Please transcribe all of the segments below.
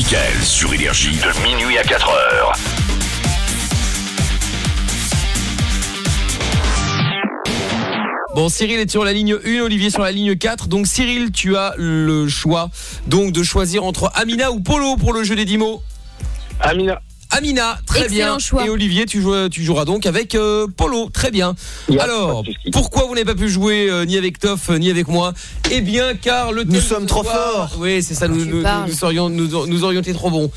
Mickaël sur Énergie de minuit à 4h. Bon, Cyril est sur la ligne 1, Olivier sur la ligne 4. Donc Cyril, tu as le choix donc de choisir entre Amina ou Polo pour le jeu des 10 mots. Amina, très excellent bien. Choix. Et Olivier, tu joueras donc avec Polo, très bien. Alors, pourquoi vous n'avez pas pu jouer ni avec Toff ni avec moi? Eh bien, car le nous sommes trop forts. Oui, c'est ça. Nous aurions été trop bons.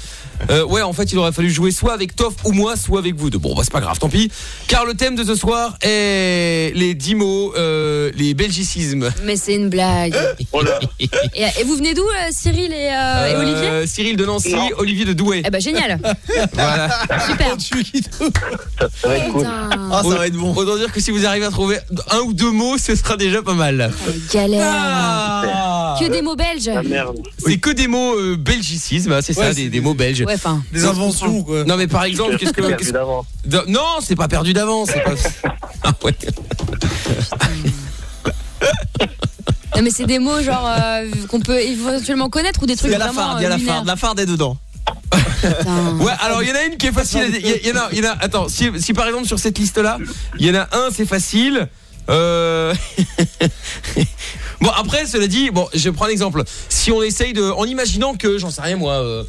Ouais, en fait, il aurait fallu jouer soit avec Toff ou moi, soit avec vous deux. Bon, bah c'est pas grave, tant pis. Car le thème de ce soir est les 10 mots, les belgicismes. Mais c'est une blague. Et vous venez d'où, Cyril et Olivier? Cyril de Nancy, Olivier de Douai. Eh ben génial. Voilà. Super. Ça va être cool. Ah, ça va être bon. Autant dire que si vous arrivez à trouver un ou deux mots, ce sera déjà pas mal. Galère. Que des mots belges. C'est que des mots belgicismes, hein, c'est ça, des mots belges. Ouais, enfin. Des inventions, quoi. Non, mais par exemple, qu'est-ce que non, c'est pas perdu d'avance. C'est pas. Ah ouais. Non, mais c'est des mots genre qu'on peut éventuellement connaître ou des trucs vraiment. Il y a la farde est dedans. Ouais, alors il y en a une qui est facile. Il y en a. Attends, si par exemple sur cette liste là, il y en a un, c'est facile. Bon, après, cela dit, bon, je prends un exemple. Si on essaye en imaginant que, j'en sais rien moi,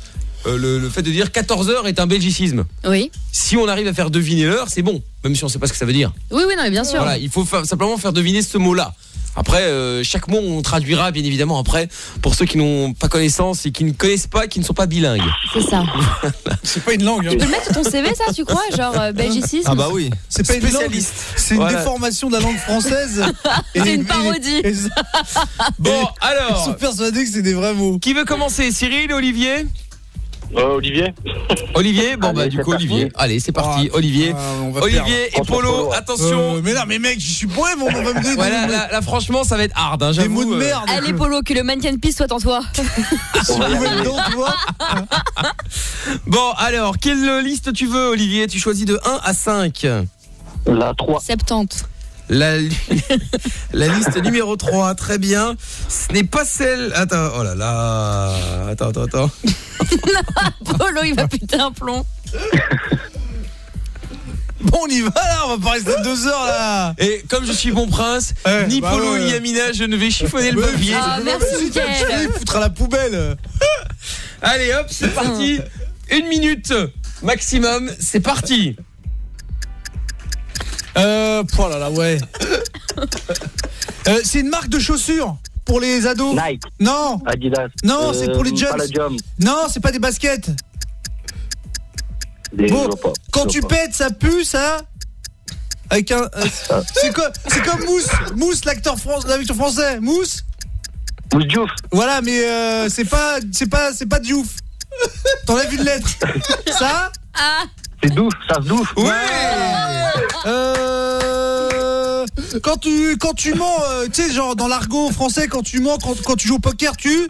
le fait de dire 14h est un belgicisme. Oui. Si on arrive à faire deviner l'heure, c'est bon, même si on sait pas ce que ça veut dire. Oui, non, mais bien sûr. Voilà, il faut simplement faire deviner ce mot-là. Après, chaque mot, on traduira bien évidemment après pour ceux qui n'ont pas connaissance et qui ne connaissent pas, qui ne sont pas bilingues. C'est ça. C'est pas une langue. Tu peux le mettre sur ton CV, ça, tu crois? Genre belgicisme. Ah bah oui. C'est pas une langue. C'est une déformation de la langue française. C'est une parodie. Bon, alors. Ils sont persuadés que c'est des vrais mots. Qui veut commencer? Cyril, Olivier? Olivier. Olivier, bon bah du coup Olivier. Allez, c'est parti. Olivier, Olivier et Polo. Attention. Mais non, mais mec, je suis poème, on va me donner. Ouais, là, franchement, ça va être hard. Hein, des mots de merde. Allez Polo, que le mannequin de piste soit en toi. Bon, alors, quelle liste tu veux, Olivier? Tu choisis de 1 à 5. La 3. 70. La liste numéro 3, très bien. Ce n'est pas celle... Attends, oh là là. Attends. Polo, il va péter un plomb. Bon, on y va là, on va pas rester 2 heures là. Et comme je suis bon prince, ni Polo ni Amina, je ne vais chiffonner le papier. Ah, merci Mickaël. Il foutra la poubelle. Allez hop, c'est parti. 1 minute maximum, c'est parti. Oh là là, ouais. C'est une marque de chaussures pour les ados. Nike. Non. Adidas. Non, c'est pour les jeunes. Non, c'est pas des baskets. Bon, quand tu pètes, ça pue, ça. Avec un. C'est comme Mousse, l'acteur français. Mousse Diouf. Voilà, mais c'est pas Diouf. T'enlèves une lettre. Ça. C'est doux, ça se doux. Ouais. Quand tu mens, tu sais, genre dans l'argot français, quand tu mens, quand tu joues au poker, tu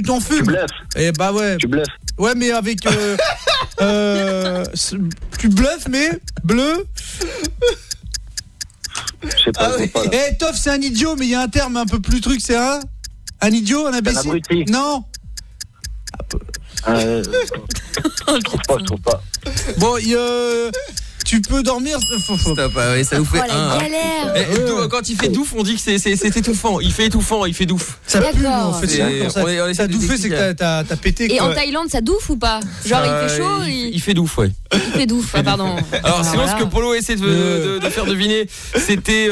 t'en fumes. Tu bluffes. Eh bah ouais. Tu bluffes. Ouais, mais avec tu bluffes, mais bleu. Je sais pas. Eh, Toff, c'est un idiot, mais il y a un terme un peu plus truc, c'est un idiot, un imbécile. Un abruti. Non. Je trouve pas. Bon, tu peux dormir. Stop, ouais, ça nous fait la galère. Quand il fait douf, on dit que c'est étouffant. Il fait étouffant, il fait douf. Ça pue, D'accord. en fait. Ça douffé, c'est que t'as pété. Et en Thaïlande, ça douffe ou pas? Genre, il fait chaud. Il fait douf, ouais. Il fait douf, pardon. Alors sinon, ce que Polo essaie de faire deviner, c'était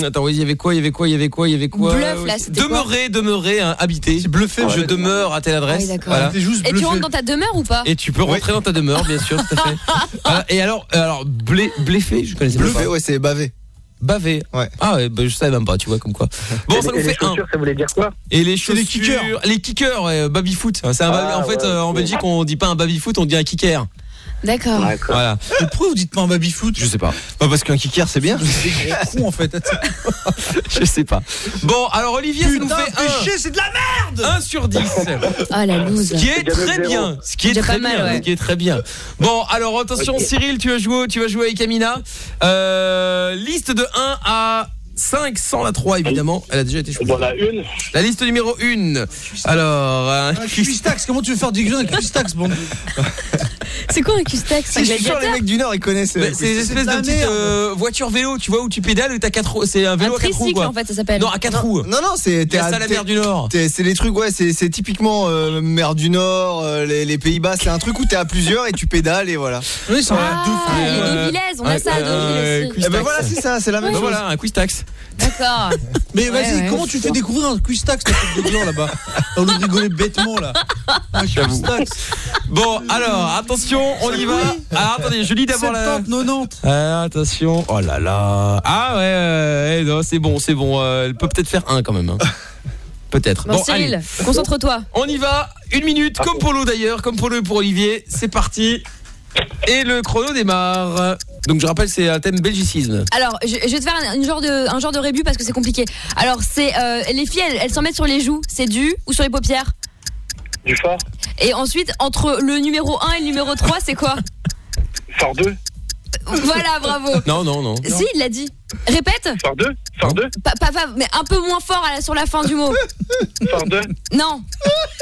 attends, il y avait quoi? Bluff, là, c'était demeurer, hein, habiter. Bluffé. Je demeure à telle adresse. Ah oui, voilà. Et tu rentres dans ta demeure ou pas? Et tu peux rentrer dans ta demeure, bien sûr, tout à fait. Voilà. Et alors bléfé, je connaissais pas. Bluffé, ouais, c'est bavé. Bavé. Ouais. Ah ouais, bah, je savais même pas, tu vois, comme quoi. Bon, ça nous fait 1. Ça voulait dire quoi? Et les chaussures, les kickers. Les kickers, ouais, baby-foot. C'est en fait, en Belgique, on dit pas un baby-foot, on dit un kicker. D'accord. Voilà. Mais pourquoi vous dites pas un baby-foot? Je sais pas. Pas parce qu'un kicker c'est bien. C'est gros con en fait. Je sais pas. Bon, alors Olivier, ça nous fait 1. Chier, c'est de la merde. 1 sur 10. Ah la loose. Ce qui est très bien. Ce qui est très bien. Bon, alors attention, Cyril, tu vas jouer avec Amina. Liste de 1 à 5 sans la 3 évidemment. Elle a déjà été choisie. Bon, la 1. La liste numéro 1. Alors, Un cuistax, comment tu veux faire digression avec cuistax, bon? C'est quoi un custax? C'est sûr les mecs du Nord ils connaissent. c'est des espèces de petites voitures vélo, tu vois, où tu pédales et t'as 4 roues. C'est un vélo Un à 4 roues tricycle quoi. en fait ça s'appelle. Non, à 4 roues. Non, c'est Il y a ça à la mer du Nord. C'est les trucs, ouais, c'est typiquement mer du Nord, les Pays-Bas. C'est un truc où t'es à plusieurs et tu pédales et voilà. Oui, c'est Ah, les Deauvillaises, on a ça à Deauville aussi. Et ben voilà, c'est ça, c'est la même chose. Voilà, un quiz-tax. D'accord. Mais vas-y, ouais. comment tu fais découvrir un cuistax, ta tête de gland là-bas? On nous rigolait bêtement là. Un cuistax. Bon, alors, attention, on y va. Alors, attendez, je lis d'abord la... 70, 90. Attention, oh là là. Ah ouais, non, c'est bon. Elle peut peut-être faire 1 quand même. Hein. Peut-être. Bon, allez. Cyril, concentre-toi. On y va, 1 minute, comme Polo d'ailleurs, comme Polo pour Olivier. C'est parti. Et le chrono démarre. Donc je rappelle, c'est un thème belgicisme. Alors, je vais te faire un genre de rébut parce que c'est compliqué. Alors, c'est les filles, elles s'en mettent sur les joues. C'est du ou sur les paupières? Du phare. Et ensuite, entre le numéro 1 et le numéro 3, c'est quoi? Phare 2. Voilà, bravo. Non. Si, il l'a dit. Répète. Phare 2. Phare 2. Pas, mais un peu moins fort sur la fin du mot. Phare 2. Non.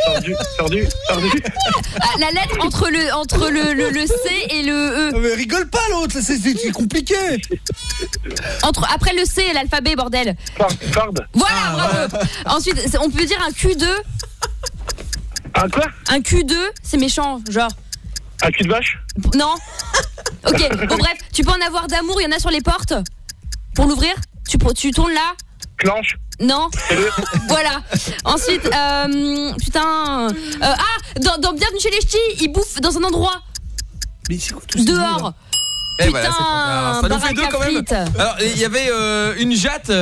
Phare du. Ah, la lettre entre le C et le E. Mais rigole pas l'autre, c'est compliqué. Après le C et l'alphabet, bordel. Phare. Voilà, bravo. Ensuite, on peut dire un Q2. Un quoi? Un Q2, c'est méchant, genre. Un cul de vache? Non. Ok, bon bref, tu peux en avoir d'amour, il y en a sur les portes. Pour l'ouvrir, tu tournes là. Clenche. Non. Voilà. Ensuite, putain. Dans Bienvenue chez les Ch'tis, ils bouffent dans un endroit. Mais c'est quoi tout ça? Dehors. Et Putain, voilà, ça nous fait 2 quand même. frites. Alors il y avait une jatte,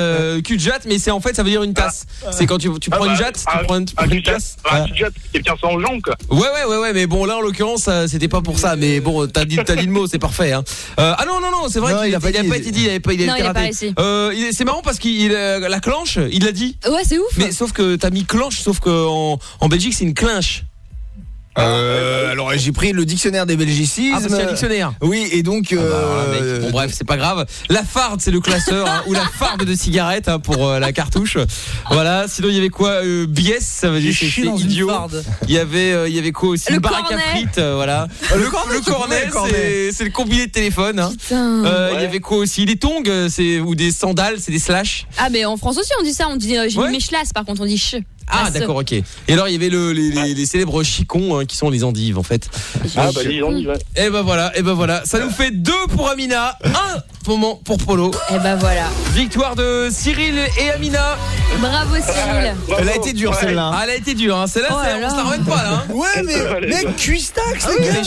cul de jatte, mais c'est en fait ça veut dire une tasse. C'est quand tu prends une jatte, tu prends une tasse. Un cul de jatte, quelqu'un sans jambes quoi. Ouais, mais bon là en l'occurrence c'était pas pour ça, mais bon t'as dit le mot, c'est parfait. Hein. Ah non, c'est vrai qu'il a pas été dit, il a été raté. C'est marrant parce qu'il la clenche, il l'a dit. Ouais, c'est ouf. Mais sauf que t'as mis clenche, sauf que en Belgique c'est une clinche. Alors j'ai pris le dictionnaire des belgicismes. Ah, c'est un dictionnaire. Oui, et donc mec. Bon bref, c'est pas grave. La farde, c'est le classeur hein, ou la farde de cigarette hein, pour la cartouche. Voilà, sinon il y avait quoi biès, ça veut dire c'est idiot. Il y avait quoi aussi le baraque à frites, voilà. Le cornet, c'est le combiné de téléphone hein. Il y avait quoi aussi des tongs, ou des sandales, c'est des slash. Ah mais en France aussi on dit ça, on dit j'ai mis mes chlasses par contre on dit ch. Ah d'accord, ok. Et alors il y avait les célèbres chicons hein, qui sont les endives en fait. Ah bah les endives. Et ben voilà, ça nous fait 2 pour Amina, 1 moment pour Polo. Et ben voilà. Victoire de Cyril et Amina. Bravo Cyril. Elle a été dure celle-là. Ah, elle a été dure hein. Celle-là Oh là on se la ramène pas là hein. Ouais, mais mec, cuistax, les gars.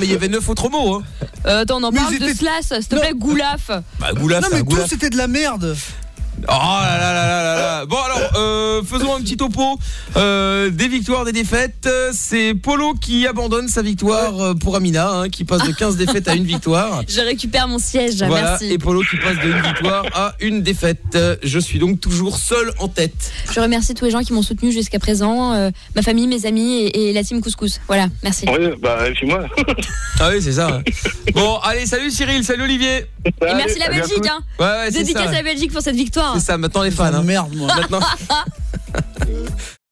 Il y avait 9 autres mots hein. Attends, on en Mais parle ils de étaient- slash, s'il te plaît, goulaf. Bah goulaf, Non, mais tout c'était de la merde. Oh là là là là là. Bon alors faisons un petit topo des victoires, des défaites. C'est Polo qui abandonne sa victoire pour Amina hein, qui passe de 15 défaites à 1 victoire. Je récupère mon siège, Voilà, merci. et Polo qui passe de 1 victoire à 1 défaite. Je suis donc toujours seul en tête. Je remercie tous les gens qui m'ont soutenu jusqu'à présent, ma famille, mes amis et la team Couscous. Voilà, merci. Oui, bah puis moi. Ah oui, c'est ça. Hein. Bon, allez, salut Cyril, salut Olivier. Et merci la Belgique hein. Ouais, c'est Dédicace ça. à la Belgique pour cette victoire. C'est ça, maintenant les fans hein. Merde, moi. Maintenant